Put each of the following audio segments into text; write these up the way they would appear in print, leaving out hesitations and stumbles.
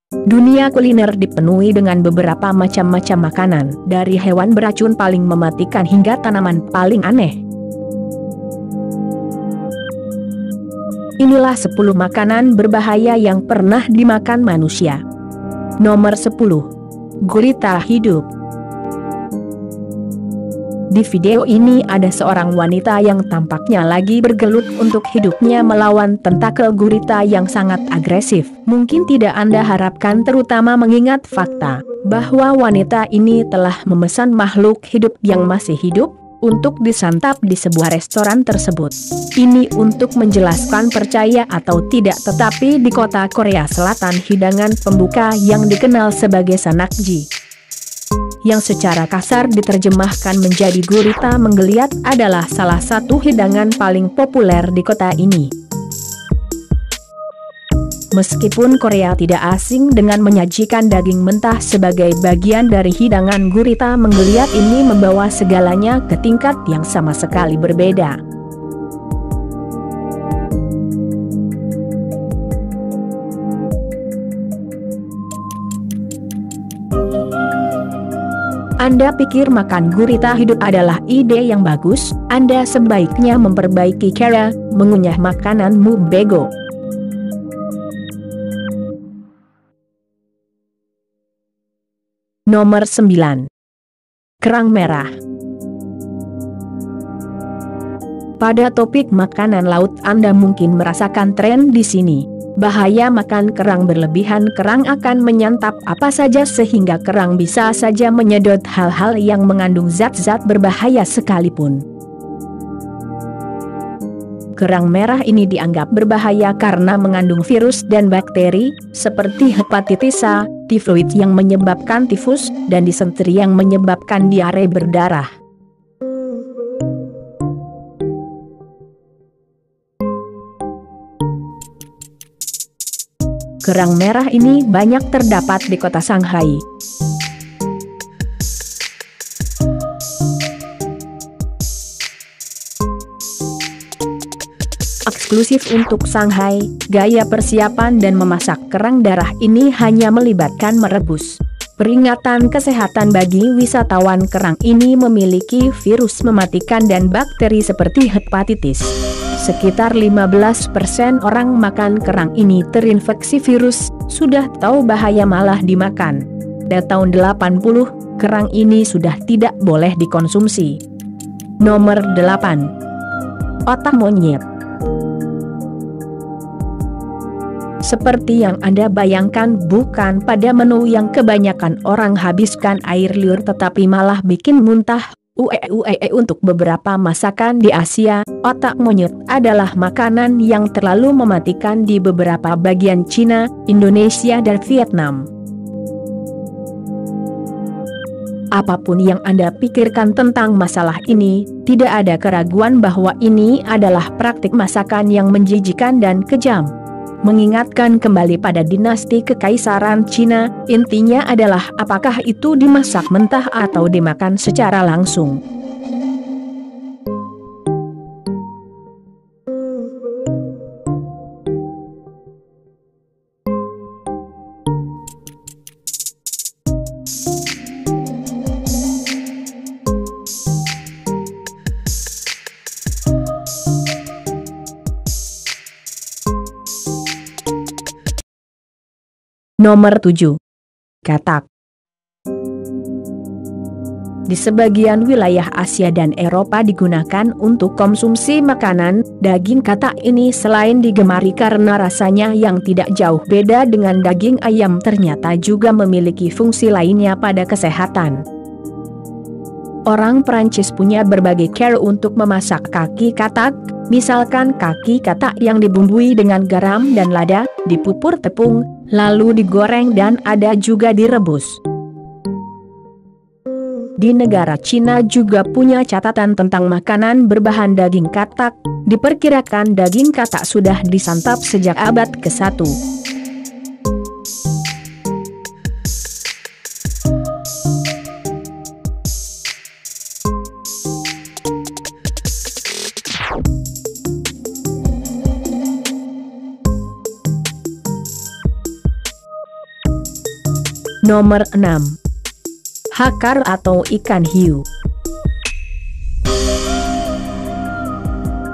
Dunia kuliner dipenuhi dengan beberapa macam-macam makanan, dari hewan beracun paling mematikan hingga tanaman paling aneh. Inilah 10 makanan berbahaya yang pernah dimakan manusia. Nomor 10. Gurita hidup. Di video ini ada seorang wanita yang tampaknya lagi bergelut untuk hidupnya melawan tentakel gurita yang sangat agresif. Mungkin tidak Anda harapkan, terutama mengingat fakta bahwa wanita ini telah memesan makhluk hidup yang masih hidup untuk disantap di sebuah restoran tersebut. Ini untuk menjelaskan percaya atau tidak, tetapi di kota Korea Selatan hidangan pembuka yang dikenal sebagai sanakji, yang secara kasar diterjemahkan menjadi gurita menggeliat, adalah salah satu hidangan paling populer di kota ini. Meskipun Korea tidak asing dengan menyajikan daging mentah sebagai bagian dari hidangan, gurita menggeliat ini membawa segalanya ke tingkat yang sama sekali berbeda. Anda pikir makan gurita hidup adalah ide yang bagus? Anda sebaiknya memperbaiki cara mengunyah makananmu, bego. Nomor 9. Kerang merah. Pada topik makanan laut, Anda mungkin merasakan tren di sini. Bahaya makan kerang berlebihan. Kerang akan menyantap apa saja sehingga kerang bisa saja menyedot hal-hal yang mengandung zat-zat berbahaya sekalipun. Kerang merah ini dianggap berbahaya karena mengandung virus dan bakteri seperti hepatitis A, tifoid yang menyebabkan tifus, dan disenteri yang menyebabkan diare berdarah. Kerang merah ini banyak terdapat di kota Shanghai. Eksklusif untuk Shanghai, gaya persiapan dan memasak kerang darah ini hanya melibatkan merebus. Peringatan kesehatan bagi wisatawan: kerang ini memiliki virus mematikan dan bakteri seperti hepatitis. Sekitar 15% orang makan kerang ini terinfeksi virus. Sudah tahu bahaya malah dimakan. Pada tahun 80, kerang ini sudah tidak boleh dikonsumsi. Nomor 8. Otak monyet. Seperti yang Anda bayangkan, bukan pada menu yang kebanyakan orang habiskan air liur, tetapi malah bikin muntah. Untuk beberapa masakan di Asia, otak monyet adalah makanan yang terlalu mematikan di beberapa bagian Cina, Indonesia dan Vietnam. Apapun yang Anda pikirkan tentang masalah ini, tidak ada keraguan bahwa ini adalah praktik masakan yang menjijikan dan kejam. Mengingatkan kembali pada dinasti Kekaisaran Cina, intinya adalah apakah itu dimasak mentah atau dimakan secara langsung. Nomor 7. Katak. Di sebagian wilayah Asia dan Eropa digunakan untuk konsumsi makanan. Daging katak ini selain digemari karena rasanya yang tidak jauh beda dengan daging ayam, ternyata juga memiliki fungsi lainnya pada kesehatan. Orang Prancis punya berbagai cara untuk memasak kaki katak. Misalkan kaki katak yang dibumbui dengan garam dan lada, dipupur tepung, lalu digoreng dan ada juga direbus. Di negara Cina juga punya catatan tentang makanan berbahan daging katak. Diperkirakan daging katak sudah disantap sejak abad ke-1. Nomor 6. Hakar atau ikan hiu.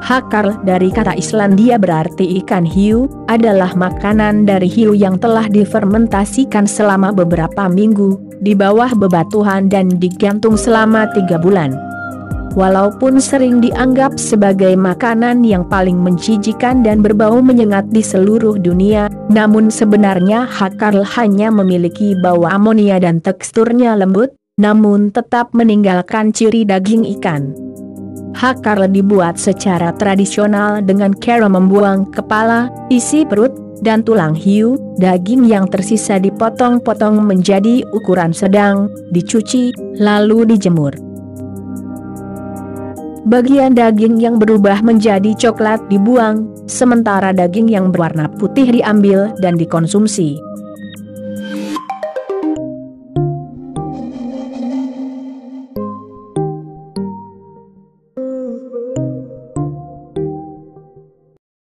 Hakar dari kata Islandia berarti ikan hiu, adalah makanan dari hiu yang telah difermentasikan selama beberapa minggu, di bawah bebatuan dan digantung selama 3 bulan. Walaupun sering dianggap sebagai makanan yang paling menjijikan dan berbau menyengat di seluruh dunia, namun sebenarnya hakar hanya memiliki bau amonia dan teksturnya lembut, namun tetap meninggalkan ciri daging ikan. Hakar dibuat secara tradisional dengan cara membuang kepala, isi perut, dan tulang hiu. Daging yang tersisa dipotong-potong menjadi ukuran sedang, dicuci, lalu dijemur. Bagian daging yang berubah menjadi coklat dibuang, sementara daging yang berwarna putih diambil dan dikonsumsi.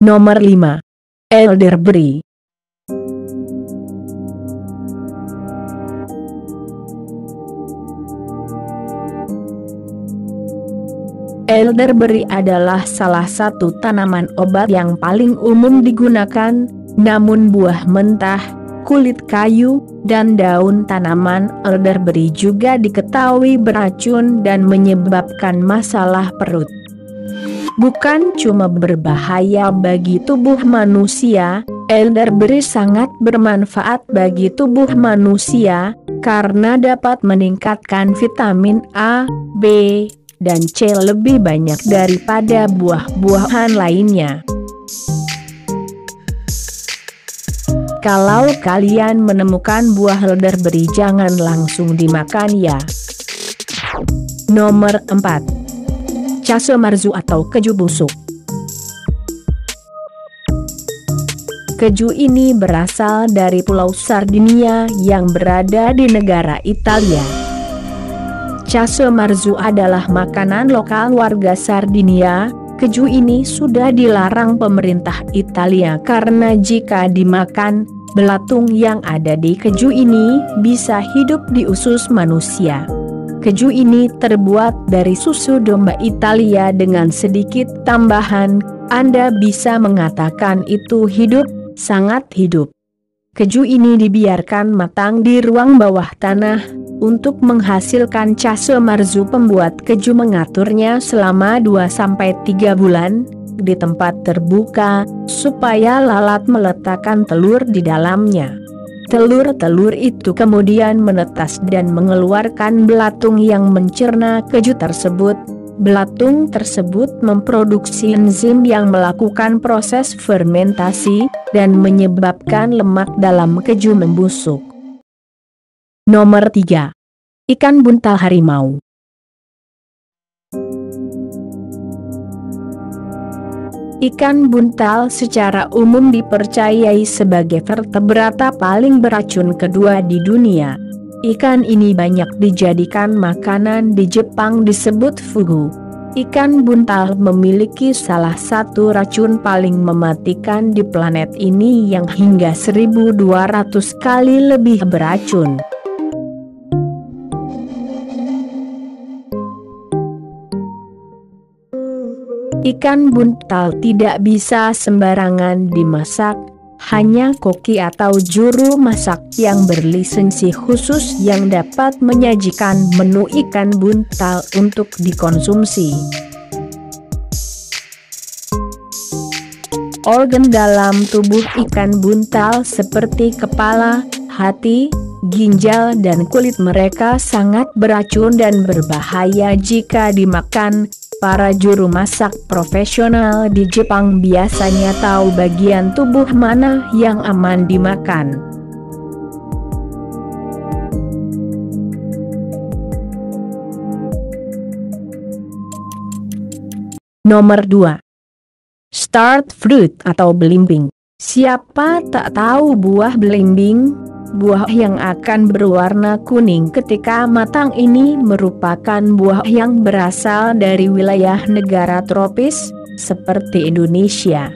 Nomor 5. Elderberry. Elderberry adalah salah satu tanaman obat yang paling umum digunakan, namun buah mentah, kulit kayu, dan daun tanaman elderberry juga diketahui beracun dan menyebabkan masalah perut. Bukan cuma berbahaya bagi tubuh manusia, elderberry sangat bermanfaat bagi tubuh manusia, karena dapat meningkatkan vitamin A, B, dan C lebih banyak daripada buah-buahan lainnya. Kalau kalian menemukan buah elderberry jangan langsung dimakan ya. Nomor 4. Casu marzu atau keju busuk. Keju ini berasal dari Pulau Sardinia yang berada di negara Italia. Casu marzu adalah makanan lokal warga Sardinia. Keju ini sudah dilarang pemerintah Italia karena jika dimakan, belatung yang ada di keju ini bisa hidup di usus manusia. Keju ini terbuat dari susu domba Italia dengan sedikit tambahan, Anda bisa mengatakan itu hidup, sangat hidup. Keju ini dibiarkan matang di ruang bawah tanah. Untuk menghasilkan casu marzu pembuat keju mengaturnya selama 2-3 bulan, di tempat terbuka, supaya lalat meletakkan telur di dalamnya. Telur-telur itu kemudian menetas dan mengeluarkan belatung yang mencerna keju tersebut. Belatung tersebut memproduksi enzim yang melakukan proses fermentasi, dan menyebabkan lemak dalam keju membusuk. Nomor 3. Ikan buntal harimau. Ikan buntal secara umum dipercayai sebagai vertebrata paling beracun kedua di dunia. Ikan ini banyak dijadikan makanan di Jepang disebut fugu. Ikan buntal memiliki salah satu racun paling mematikan di planet ini yang hingga 1.200 kali lebih beracun. Ikan buntal tidak bisa sembarangan dimasak, hanya koki atau juru masak yang berlisensi khusus yang dapat menyajikan menu ikan buntal untuk dikonsumsi. Organ dalam tubuh ikan buntal seperti kepala, hati, ginjal dan kulit mereka sangat beracun dan berbahaya jika dimakan. Para juru masak profesional di Jepang biasanya tahu bagian tubuh mana yang aman dimakan. Nomor 2. Start fruit atau belimbing. Siapa tak tahu buah belimbing? Buah yang akan berwarna kuning ketika matang ini merupakan buah yang berasal dari wilayah negara tropis, seperti Indonesia.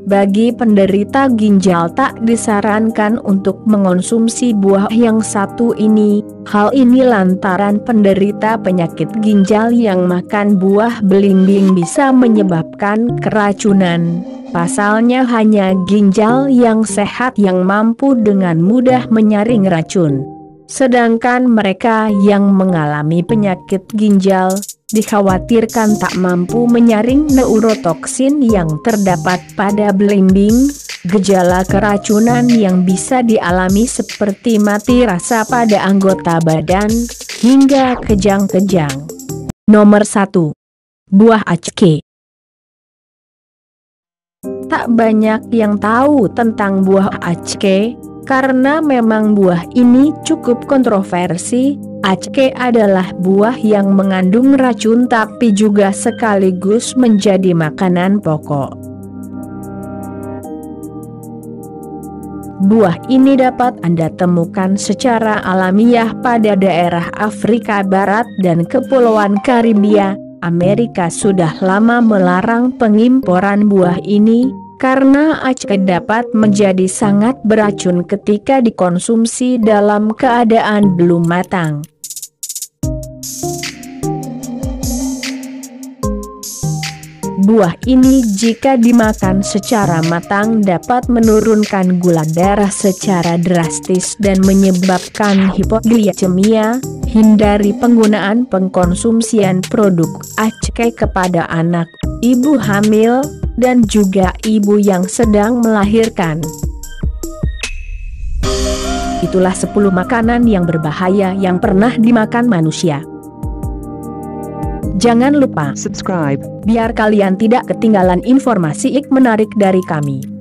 Bagi penderita ginjal tak disarankan untuk mengonsumsi buah yang satu ini. Hal ini lantaran penderita penyakit ginjal yang makan buah belimbing bisa menyebabkan keracunan. Pasalnya hanya ginjal yang sehat yang mampu dengan mudah menyaring racun. Sedangkan mereka yang mengalami penyakit ginjal dikhawatirkan tak mampu menyaring neurotoksin yang terdapat pada belimbing. Gejala keracunan yang bisa dialami seperti mati rasa pada anggota badan, hingga kejang-kejang. Nomor 1. Buah acke. Tak banyak yang tahu tentang buah acke, karena memang buah ini cukup kontroversi. Acke adalah buah yang mengandung racun tapi juga sekaligus menjadi makanan pokok. Buah ini dapat Anda temukan secara alamiah pada daerah Afrika Barat dan Kepulauan Karibia. Amerika sudah lama melarang pengimporan buah ini, karena acke dapat menjadi sangat beracun ketika dikonsumsi dalam keadaan belum matang. Buah ini jika dimakan secara matang dapat menurunkan gula darah secara drastis dan menyebabkan hipoglikemia. Hindari penggunaan pengkonsumsian produk acke kepada anak, ibu hamil, dan juga ibu yang sedang melahirkan. Itulah 10 makanan yang berbahaya yang pernah dimakan manusia. Jangan lupa subscribe, biar kalian tidak ketinggalan informasi menarik dari kami.